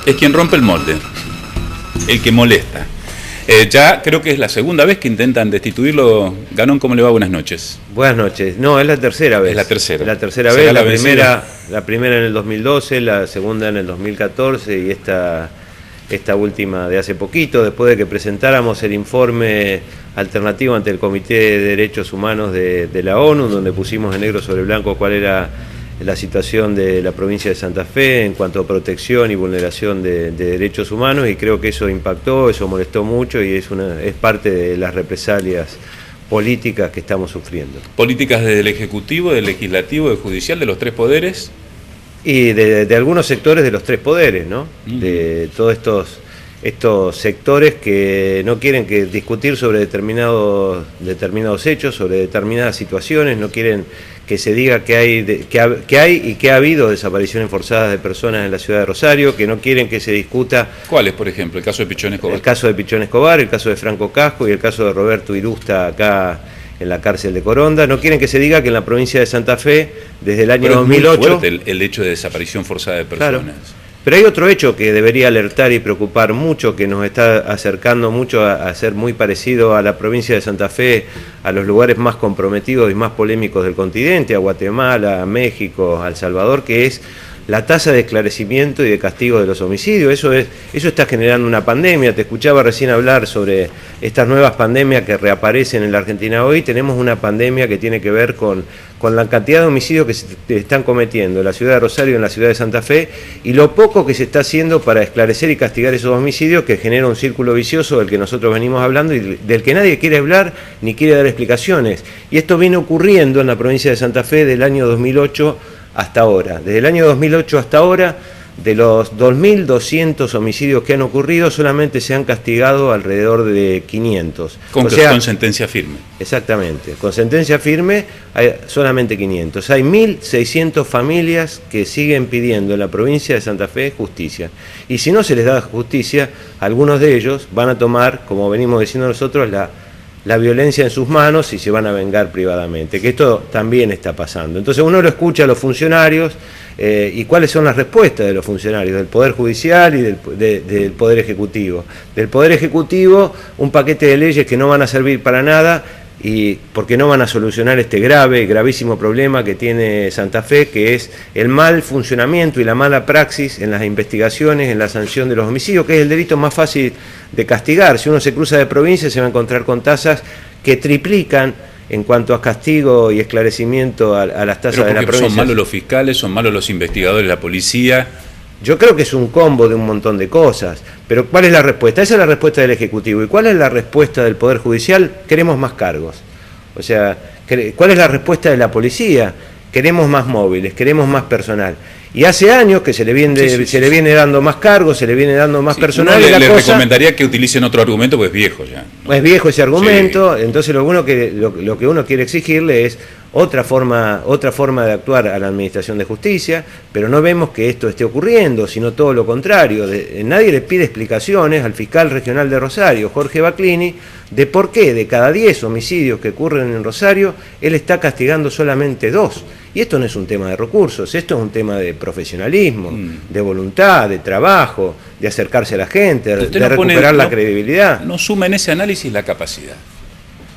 Es quien rompe el molde, el que molesta. Ya creo que es la segunda vez que intentan destituirlo. Ganón, ¿cómo le va? Buenas noches. Buenas noches. No, es la tercera vez. Es la tercera. La tercera vez, la primera en el 2012, la segunda en el 2014 y esta última de hace poquito, después de que presentáramos el informe alternativo ante el Comité de Derechos Humanos de la ONU, donde pusimos en negro sobre blanco cuál era la situación de la provincia de Santa Fe en cuanto a protección y vulneración de derechos humanos, y creo que eso impactó, eso molestó mucho y es parte de las represalias políticas que estamos sufriendo. ¿Políticas del Ejecutivo, del Legislativo, del Judicial, de los tres poderes? Y de algunos sectores de los tres poderes, ¿no? De todos estos sectores que no quieren discutir sobre determinados hechos, sobre determinadas situaciones, no quieren que se diga que hay y que ha habido desapariciones forzadas de personas en la ciudad de Rosario, que no quieren que se discuta... ¿Cuáles, por ejemplo? El caso de Pichón Escobar. El caso de Pichón Escobar, el caso de Franco Casco y el caso de Roberto Irusta acá en la cárcel de Coronda. No quieren que se diga que en la provincia de Santa Fe, desde el año 2008... Es muy fuerte el hecho de desaparición forzada de personas. Claro. Pero hay otro hecho que debería alertar y preocupar mucho, que nos está acercando mucho a ser muy parecido a la provincia de Santa Fe, a los lugares más comprometidos y más polémicos del continente, a Guatemala, a México, a El Salvador, que es la tasa de esclarecimiento y de castigo de los homicidios. Eso está generando una pandemia. Te escuchaba recién hablar sobre estas nuevas pandemias que reaparecen en la Argentina hoy. Tenemos una pandemia que tiene que ver con la cantidad de homicidios que se están cometiendo en la ciudad de Rosario y en la ciudad de Santa Fe, y lo poco que se está haciendo para esclarecer y castigar esos homicidios, que genera un círculo vicioso del que nosotros venimos hablando y del que nadie quiere hablar ni quiere dar explicaciones. Y esto viene ocurriendo en la provincia de Santa Fe del año 2008 hasta ahora. Desde el año 2008 hasta ahora, de los 2.200 homicidios que han ocurrido, solamente se han castigado alrededor de 500. Con sentencia firme. Exactamente. Con sentencia firme hay solamente 500. Hay 1.600 familias que siguen pidiendo en la provincia de Santa Fe justicia. Y si no se les da justicia, algunos de ellos van a tomar, como venimos diciendo nosotros, la violencia en sus manos y se van a vengar privadamente, que esto también está pasando. Entonces uno lo escucha a los funcionarios y cuáles son las respuestas de los funcionarios, del Poder Judicial y del Poder Ejecutivo. Del Poder Ejecutivo, un paquete de leyes que no van a servir para nada, y porque no van a solucionar este gravísimo problema que tiene Santa Fe, que es el mal funcionamiento y la mala praxis en las investigaciones, en la sanción de los homicidios, que es el delito más fácil de castigar. Si uno se cruza de provincia se va a encontrar con tasas que triplican en cuanto a castigo y esclarecimiento a las tasas de la provincia. ¿Son malos los fiscales, son malos los investigadores, la policía? Yo creo que es un combo de un montón de cosas, pero ¿cuál es la respuesta? Esa es la respuesta del Ejecutivo. ¿Y cuál es la respuesta del Poder Judicial? Queremos más cargos. O sea, ¿cuál es la respuesta de la policía? Queremos más móviles, queremos más personal. Y hace años que se le viene dando más cargos, se le viene dando más personal. Le recomendaría que utilicen otro argumento, pues es viejo ya, ¿no? Es viejo ese argumento, entonces lo que uno quiere exigirle es otra forma de actuar a la Administración de Justicia, pero no vemos que esto esté ocurriendo, sino todo lo contrario. Nadie le pide explicaciones al fiscal regional de Rosario, Jorge Baclini, de por qué de cada 10 homicidios que ocurren en Rosario, él está castigando solamente 2. Y esto no es un tema de recursos, esto es un tema de profesionalismo, de voluntad, de trabajo, de acercarse a la gente, de recuperar la credibilidad. No suma en ese análisis la capacidad.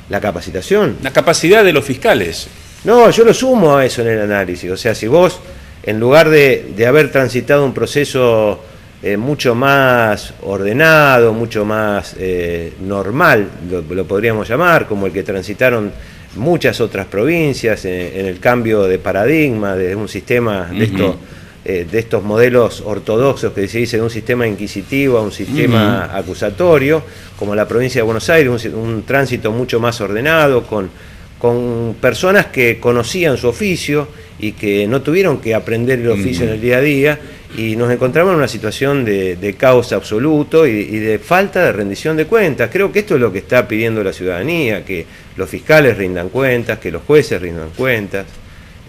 ¿La capacitación? La capacidad de los fiscales. No, yo lo sumo a eso en el análisis. O sea, si vos, en lugar de haber transitado un proceso mucho más ordenado, mucho más normal, lo podríamos llamar, como el que transitaron muchas otras provincias en el cambio de paradigma de un sistema de estos modelos ortodoxos que se dice, de un sistema inquisitivo a un sistema acusatorio, como la provincia de Buenos Aires, un tránsito mucho más ordenado, con personas que conocían su oficio y que no tuvieron que aprender el oficio en el día a día, y nos encontramos en una situación de caos absoluto y de falta de rendición de cuentas. Creo que esto es lo que está pidiendo la ciudadanía, que los fiscales rindan cuentas, que los jueces rindan cuentas,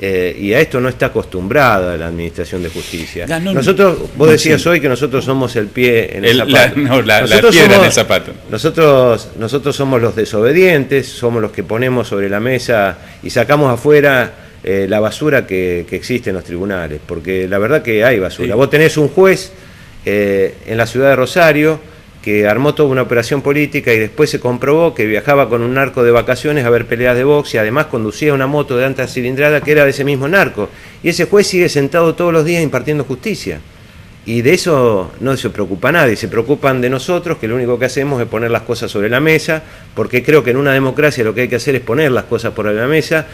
y a esto no está acostumbrada la Administración de Justicia. Vos decías hoy que nosotros somos el pie en el zapato. La piedra en el zapato. Nosotros somos los desobedientes, somos los que ponemos sobre la mesa y sacamos afuera la basura que existe en los tribunales, porque la verdad que hay basura. Sí. Vos tenés un juez en la ciudad de Rosario, que armó toda una operación política y después se comprobó que viajaba con un narco de vacaciones a ver peleas de box y además conducía una moto de alta cilindrada que era de ese mismo narco. Y ese juez sigue sentado todos los días impartiendo justicia. Y de eso no se preocupa nadie, se preocupan de nosotros, que lo único que hacemos es poner las cosas sobre la mesa, porque creo que en una democracia lo que hay que hacer es poner las cosas sobre la mesa,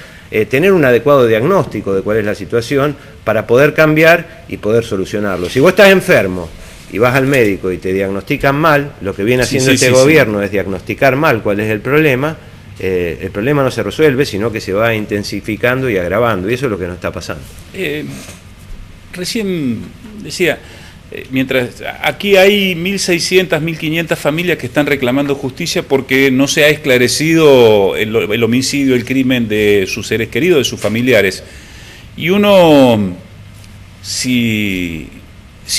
tener un adecuado diagnóstico de cuál es la situación para poder cambiar y poder solucionarlo. Si vos estás enfermo y vas al médico y te diagnostican mal, lo que viene haciendo este gobierno es diagnosticar mal cuál es el problema no se resuelve, sino que se va intensificando y agravando, y eso es lo que nos está pasando. Recién decía, mientras aquí hay 1.600, 1.500 familias que están reclamando justicia porque no se ha esclarecido el homicidio, el crimen de sus seres queridos, de sus familiares. Y uno, si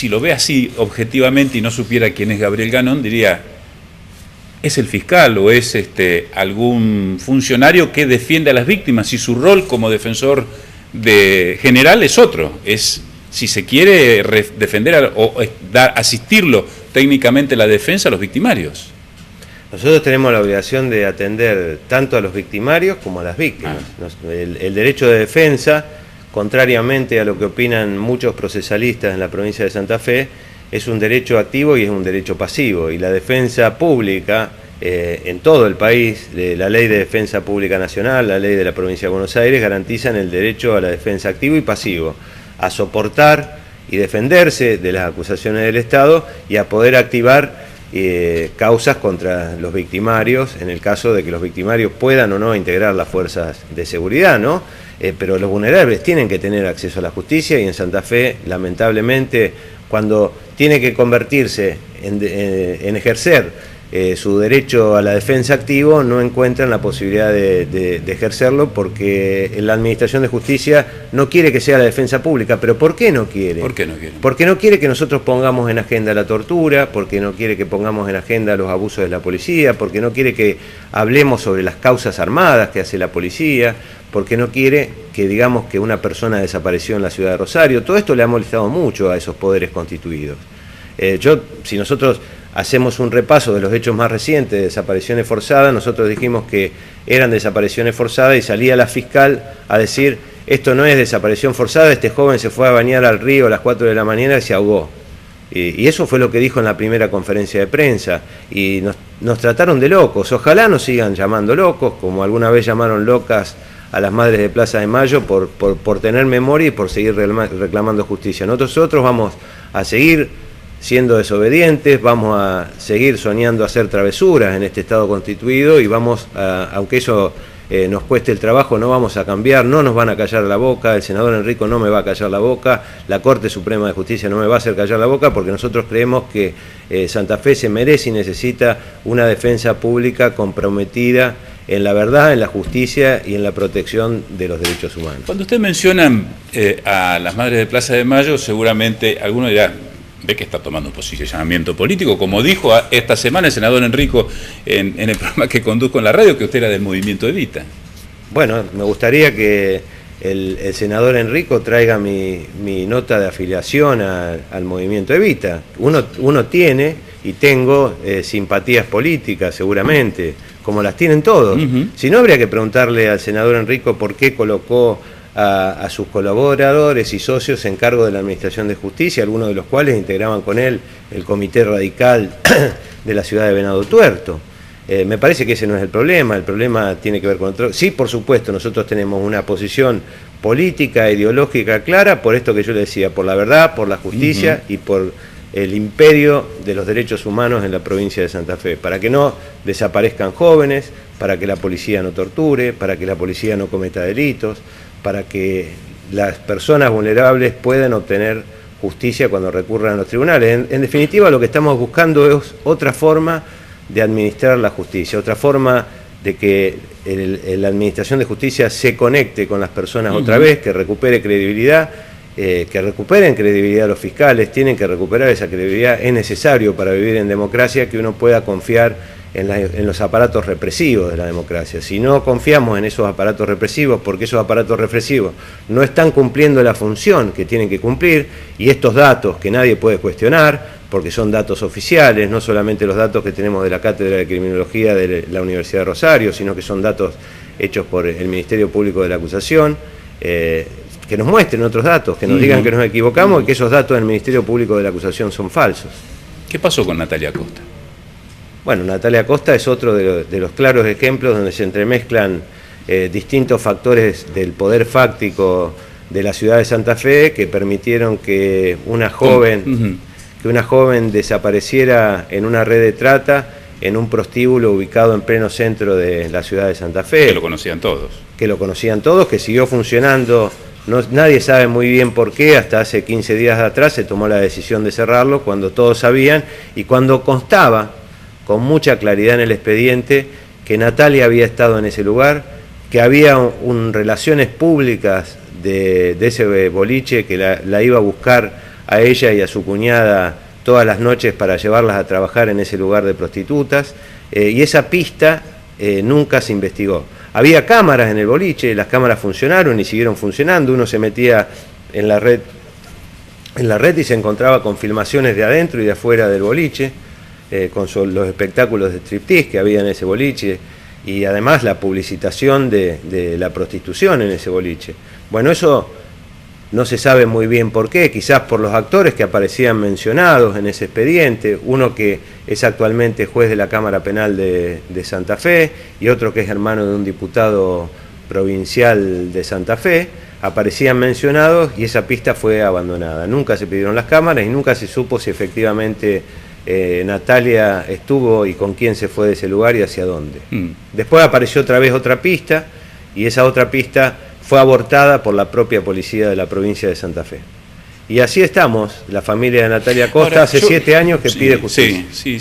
lo ve así objetivamente y no supiera quién es Gabriel Ganón, diría, ¿es el fiscal o es algún funcionario que defiende a las víctimas? Y su rol como defensor general es otro, es, si se quiere, defender o asistirlo técnicamente la defensa a los victimarios. Nosotros tenemos la obligación de atender tanto a los victimarios como a las víctimas. El derecho de defensa, contrariamente a lo que opinan muchos procesalistas en la provincia de Santa Fe, es un derecho activo y es un derecho pasivo. Y la defensa pública en todo el país, la Ley de Defensa Pública Nacional, la Ley de la Provincia de Buenos Aires, garantizan el derecho a la defensa activo y pasivo, a soportar y defenderse de las acusaciones del Estado y a poder activar causas contra los victimarios, en el caso de que los victimarios puedan o no integrar las fuerzas de seguridad, ¿no? Pero los vulnerables tienen que tener acceso a la justicia, y en Santa Fe, lamentablemente, cuando tiene que convertirse en ejercer su derecho a la defensa activo, no encuentran la posibilidad de ejercerlo porque la Administración de Justicia no quiere que sea la defensa pública. ¿Pero por qué no quiere? ¿Por qué no quiere? Porque no quiere que nosotros pongamos en agenda la tortura, porque no quiere que pongamos en agenda los abusos de la policía, porque no quiere que hablemos sobre las causas armadas que hace la policía, porque no quiere que digamos que una persona desapareció en la ciudad de Rosario. Todo esto le ha molestado mucho a esos poderes constituidos. Si nosotros hacemos un repaso de los hechos más recientes de desapariciones forzadas, nosotros dijimos que eran desapariciones forzadas y salía la fiscal a decir, esto no es desaparición forzada, este joven se fue a bañar al río a las 4 de la mañana y se ahogó. Y eso fue lo que dijo en la primera conferencia de prensa, y nos trataron de locos. Ojalá nos sigan llamando locos, como alguna vez llamaron locas a las madres de Plaza de Mayo por tener memoria y por seguir reclamando justicia. Nosotros vamos a seguir siendo desobedientes, vamos a seguir soñando hacer travesuras en este Estado constituido y vamos a, aunque eso nos cueste el trabajo, no vamos a cambiar, no nos van a callar la boca, el senador Enrico no me va a callar la boca, la Corte Suprema de Justicia no me va a hacer callar la boca, porque nosotros creemos que Santa Fe se merece y necesita una defensa pública comprometida en la verdad, en la justicia y en la protección de los derechos humanos. Cuando usted menciona a las madres de Plaza de Mayo, seguramente alguno dirá, ve que está tomando un posicionamiento político, como dijo esta semana el senador Enrico en el programa que conduzco en la radio, que usted era del movimiento Evita. Bueno, me gustaría que el senador Enrico traiga mi nota de afiliación al movimiento Evita. Uno tiene y tengo simpatías políticas, seguramente, como las tienen todos. Si no, habría que preguntarle al senador Enrico por qué colocó a sus colaboradores y socios en cargo de la Administración de Justicia, algunos de los cuales integraban con él el Comité Radical de la ciudad de Venado Tuerto. Me parece que ese no es el problema tiene que ver con otro. Sí, por supuesto, nosotros tenemos una posición política, ideológica clara, por esto que yo le decía, por la verdad, por la justicia y por el imperio de los derechos humanos en la provincia de Santa Fe, para que no desaparezcan jóvenes, para que la policía no torture, para que la policía no cometa delitos, para que las personas vulnerables puedan obtener justicia cuando recurran a los tribunales. En definitiva, lo que estamos buscando es otra forma de administrar la justicia, otra forma de que la Administración de Justicia se conecte con las personas otra vez, que recupere credibilidad, que recuperen credibilidad los fiscales, tienen que recuperar esa credibilidad, es necesario para vivir en democracia que uno pueda confiar en los aparatos represivos de la democracia. Si no confiamos en esos aparatos represivos, porque esos aparatos represivos no están cumpliendo la función que tienen que cumplir, y estos datos que nadie puede cuestionar, porque son datos oficiales, no solamente los datos que tenemos de la Cátedra de Criminología de la Universidad de Rosario, sino que son datos hechos por el Ministerio Público de la Acusación, que nos muestren otros datos, que nos digan que nos equivocamos y que esos datos del Ministerio Público de la Acusación son falsos. ¿Qué pasó con Natalia Costa? Bueno, Natalia Costa es otro de los claros ejemplos donde se entremezclan distintos factores del poder fáctico de la ciudad de Santa Fe que permitieron que una joven desapareciera en una red de trata en un prostíbulo ubicado en pleno centro de la ciudad de Santa Fe. Que lo conocían todos. Que lo conocían todos, que siguió funcionando. Nadie sabe muy bien por qué, hasta hace 15 días atrás se tomó la decisión de cerrarlo, cuando todos sabían y cuando constaba con mucha claridad en el expediente que Natalia había estado en ese lugar, que había relaciones públicas de ese boliche, que la iba a buscar a ella y a su cuñada todas las noches para llevarlas a trabajar en ese lugar de prostitutas, y esa pista nunca se investigó. Había cámaras en el boliche, las cámaras funcionaron y siguieron funcionando, uno se metía en la red y se encontraba con filmaciones de adentro y de afuera del boliche, con los espectáculos de striptease que había en ese boliche, y además la publicitación de la prostitución en ese boliche. Bueno, eso no se sabe muy bien por qué, quizás por los actores que aparecían mencionados en ese expediente, uno que es actualmente juez de la Cámara Penal de Santa Fe y otro que es hermano de un diputado provincial de Santa Fe, aparecían mencionados y esa pista fue abandonada. Nunca se pidieron las cámaras y nunca se supo si efectivamente Natalia estuvo y con quién se fue de ese lugar y hacia dónde. Después apareció otra vez otra pista y esa otra pista fue abortada por la propia policía de la provincia de Santa Fe. Y así estamos, la familia de Natalia Costa. Ahora, hace 7 años que pide justicia. Sí.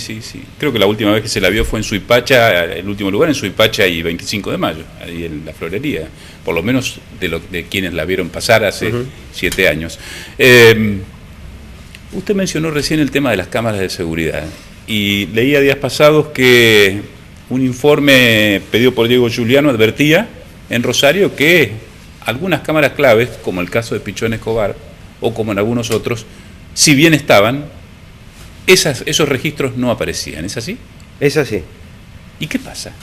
Creo que la última vez que se la vio fue en Suipacha, el último lugar en Suipacha y 25 de mayo, ahí en la florería, por lo menos de quienes la vieron pasar hace 7 años. Usted mencionó recién el tema de las cámaras de seguridad y leía días pasados que un informe pedido por Diego Giuliano advertía en Rosario que algunas cámaras claves, como el caso de Pichón Escobar o como en algunos otros, si bien estaban, esos registros no aparecían. ¿Es así? Es así. ¿Y qué pasa?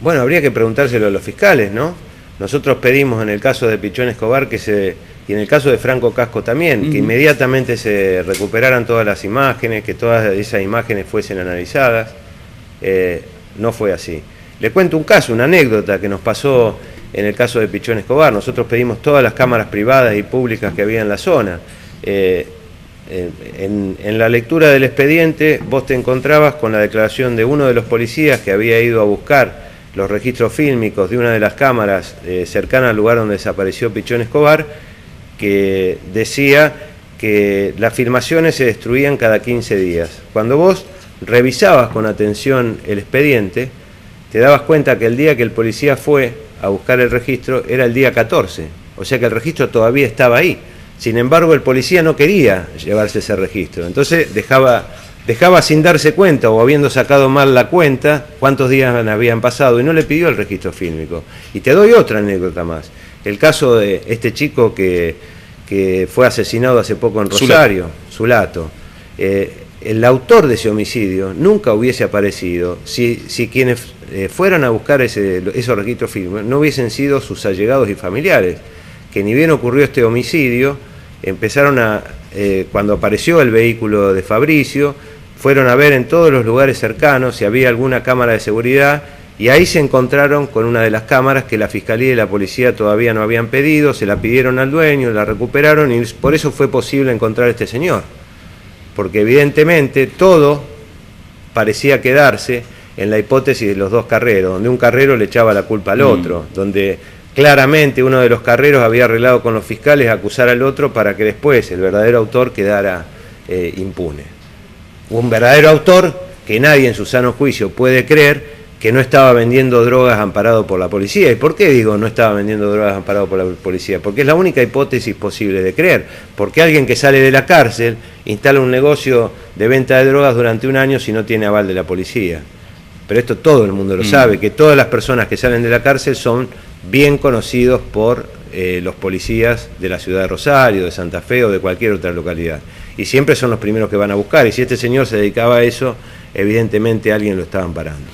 Bueno, habría que preguntárselo a los fiscales, ¿no? Nosotros pedimos en el caso de Pichón Escobar y en el caso de Franco Casco también, que inmediatamente se recuperaran todas las imágenes, que todas esas imágenes fuesen analizadas. No fue así. Le cuento un caso, una anécdota que nos pasó en el caso de Pichón Escobar. Nosotros pedimos todas las cámaras privadas y públicas que había en la zona. En la lectura del expediente vos te encontrabas con la declaración de uno de los policías que había ido a buscar los registros fílmicos de una de las cámaras cercana al lugar donde desapareció Pichón Escobar, que decía que las filmaciones se destruían cada 15 días. Cuando vos revisabas con atención el expediente, te dabas cuenta que el día que el policía fue a buscar el registro era el día 14, o sea que el registro todavía estaba ahí. Sin embargo, el policía no quería llevarse ese registro, entonces dejaba sin darse cuenta o habiendo sacado mal la cuenta cuántos días habían pasado y no le pidió el registro fílmico. Y te doy otra anécdota más, el caso de este chico que fue asesinado hace poco en Rosario, Zulato. El autor de ese homicidio nunca hubiese aparecido si quienes fueran a buscar esos registros fílmicos no hubiesen sido sus allegados y familiares, que ni bien ocurrió este homicidio, empezaron cuando apareció el vehículo de Fabricio, fueron a ver en todos los lugares cercanos si había alguna cámara de seguridad y ahí se encontraron con una de las cámaras que la Fiscalía y la Policía todavía no habían pedido, se la pidieron al dueño, la recuperaron y por eso fue posible encontrar a este señor. Porque evidentemente todo parecía quedarse en la hipótesis de los dos carreros, donde un carrero le echaba la culpa al otro, donde claramente uno de los carreros había arreglado con los fiscales a acusar al otro para que después el verdadero autor quedara impune. Un verdadero autor que nadie en su sano juicio puede creer que no estaba vendiendo drogas amparado por la policía. ¿Y por qué digo no estaba vendiendo drogas amparado por la policía? Porque es la única hipótesis posible de creer. Porque alguien que sale de la cárcel instala un negocio de venta de drogas durante un año si no tiene aval de la policía. Pero esto todo el mundo lo sabe, que todas las personas que salen de la cárcel son bien conocidos por los policías de la ciudad de Rosario, de Santa Fe o de cualquier otra localidad. y siempre son los primeros que van a buscar, y si este señor se dedicaba a eso, evidentemente alguien lo estaba amparando.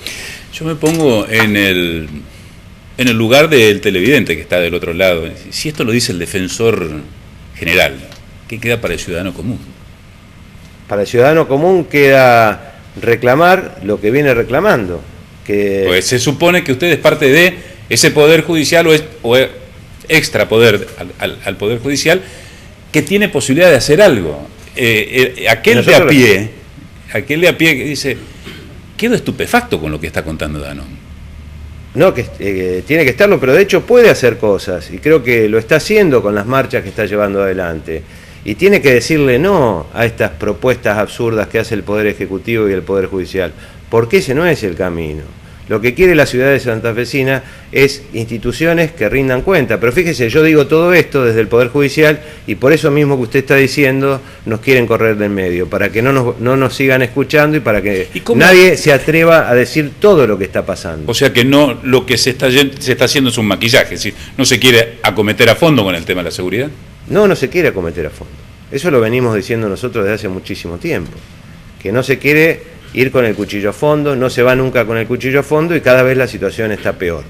Yo me pongo en el lugar del televidente que está del otro lado. Si esto lo dice el defensor general, ¿qué queda para el ciudadano común? Para el ciudadano común queda reclamar lo que viene reclamando. Pues se supone que usted es parte de ese Poder Judicial o extra poder al Poder Judicial que tiene posibilidad de hacer algo. Aquel de a pie que dice, quedo estupefacto con lo que está contando Danón. No, que tiene que estarlo, pero de hecho puede hacer cosas, y creo que lo está haciendo con las marchas que está llevando adelante. Y tiene que decirle no a estas propuestas absurdas que hace el Poder Ejecutivo y el Poder Judicial, porque ese no es el camino. Lo que quiere la ciudad de santafesina es instituciones que rindan cuenta. Pero fíjese, yo digo todo esto desde el Poder Judicial y por eso mismo que usted está diciendo nos quieren correr del medio, para que no nos sigan escuchando y para que nadie se atreva a decir todo lo que está pasando. O sea que no, lo que se está haciendo es un maquillaje, es decir, no se quiere acometer a fondo con el tema de la seguridad. No se quiere acometer a fondo. Eso lo venimos diciendo nosotros desde hace muchísimo tiempo, que no se quiere ir con el cuchillo a fondo, no se va nunca con el cuchillo a fondo y cada vez la situación está peor.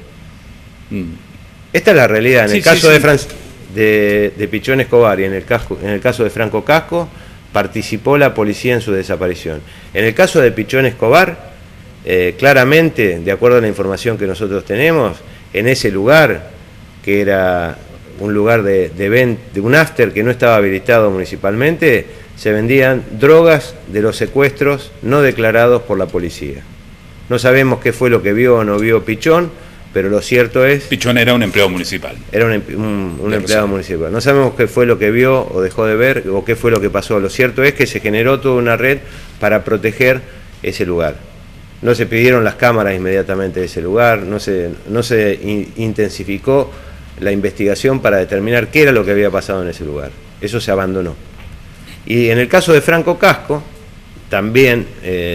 Esta es la realidad. En el caso de Pichón Escobar y en el caso de Franco Casco, participó la policía en su desaparición. En el caso de Pichón Escobar, claramente, de acuerdo a la información que nosotros tenemos, en ese lugar, que era un lugar de un after que no estaba habilitado municipalmente, se vendían drogas de los secuestros no declarados por la policía. No sabemos qué fue lo que vio o no vio Pichón, pero lo cierto es... Pichón era un empleado municipal. Era un empleado municipal. No sabemos qué fue lo que vio o dejó de ver o qué fue lo que pasó. Lo cierto es que se generó toda una red para proteger ese lugar. No se pidieron las cámaras inmediatamente de ese lugar, no se intensificó la investigación para determinar qué era lo que había pasado en ese lugar. Eso se abandonó. Y en el caso de Franco Casco, también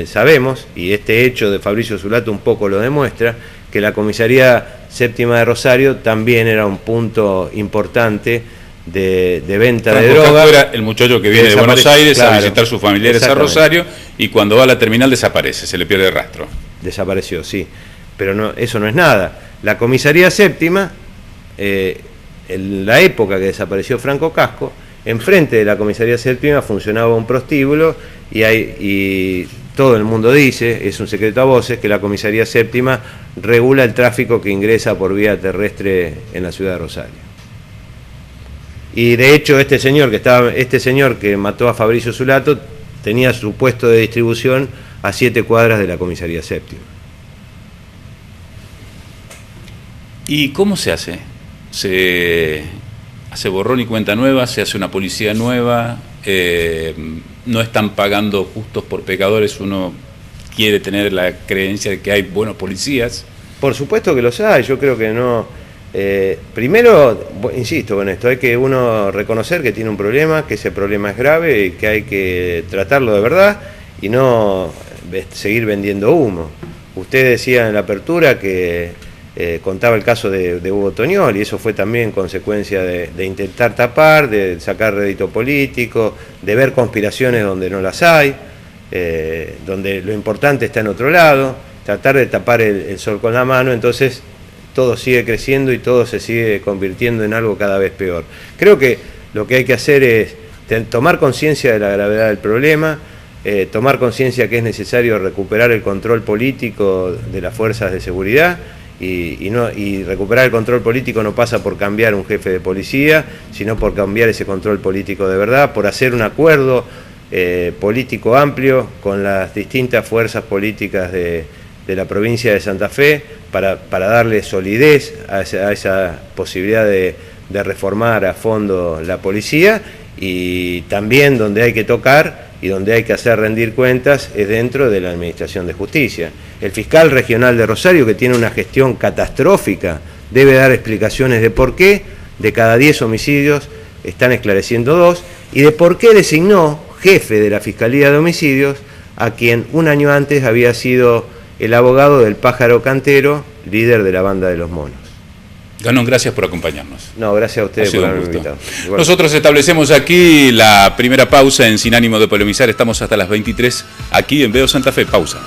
sabemos, y este hecho de Fabricio Zulato un poco lo demuestra, que la Comisaría Séptima de Rosario también era un punto importante de venta de drogas. Franco Casco era el muchacho que viene de Buenos Aires a visitar sus familiares a Rosario y cuando va a la terminal desaparece, se le pierde el rastro. Desapareció, sí, pero eso no es nada. La Comisaría Séptima, en la época que desapareció Franco Casco, enfrente de la Comisaría Séptima funcionaba un prostíbulo y todo el mundo dice, es un secreto a voces, que la Comisaría Séptima regula el tráfico que ingresa por vía terrestre en la ciudad de Rosario. Y de hecho este señor que mató a Fabricio Zulato tenía su puesto de distribución a 7 cuadras de la Comisaría Séptima. ¿Y cómo se hace? ¿Se hace borrón y cuenta nueva? ¿Se hace una policía nueva? ¿No están pagando justos por pecadores? ¿Uno quiere tener la creencia de que hay buenos policías? Por supuesto que los hay, yo creo que no. Primero, insisto con esto, hay que uno reconocer que tiene un problema, que ese problema es grave y que hay que tratarlo de verdad y no seguir vendiendo humo. Usted decía en la apertura que contaba el caso de Hugo Toñol y eso fue también consecuencia de intentar tapar, de sacar rédito político, de ver conspiraciones donde no las hay, donde lo importante está en otro lado, tratar de tapar el sol con la mano. Entonces todo sigue creciendo y todo se sigue convirtiendo en algo cada vez peor. Creo que lo que hay que hacer es tomar conciencia de la gravedad del problema, tomar conciencia que es necesario recuperar el control político de las fuerzas de seguridad y recuperar el control político no pasa por cambiar un jefe de policía, sino por cambiar ese control político de verdad, por hacer un acuerdo político amplio con las distintas fuerzas políticas de la provincia de Santa Fe para darle solidez a esa posibilidad de reformar a fondo la policía, y también donde hay que tocar y donde hay que hacer rendir cuentas es dentro de la Administración de Justicia. El fiscal regional de Rosario, que tiene una gestión catastrófica, debe dar explicaciones de por qué de cada 10 homicidios están esclareciendo 2 y de por qué designó jefe de la Fiscalía de Homicidios a quien un año antes había sido el abogado del Pájaro Cantero, líder de la Banda de los Monos. Ganón, gracias por acompañarnos. No, gracias a ustedes por haberme invitado. Igual. Nosotros establecemos aquí la primera pausa en Sin Ánimo de Polemizar. Estamos hasta las 23 aquí en Veo Santa Fe. Pausa.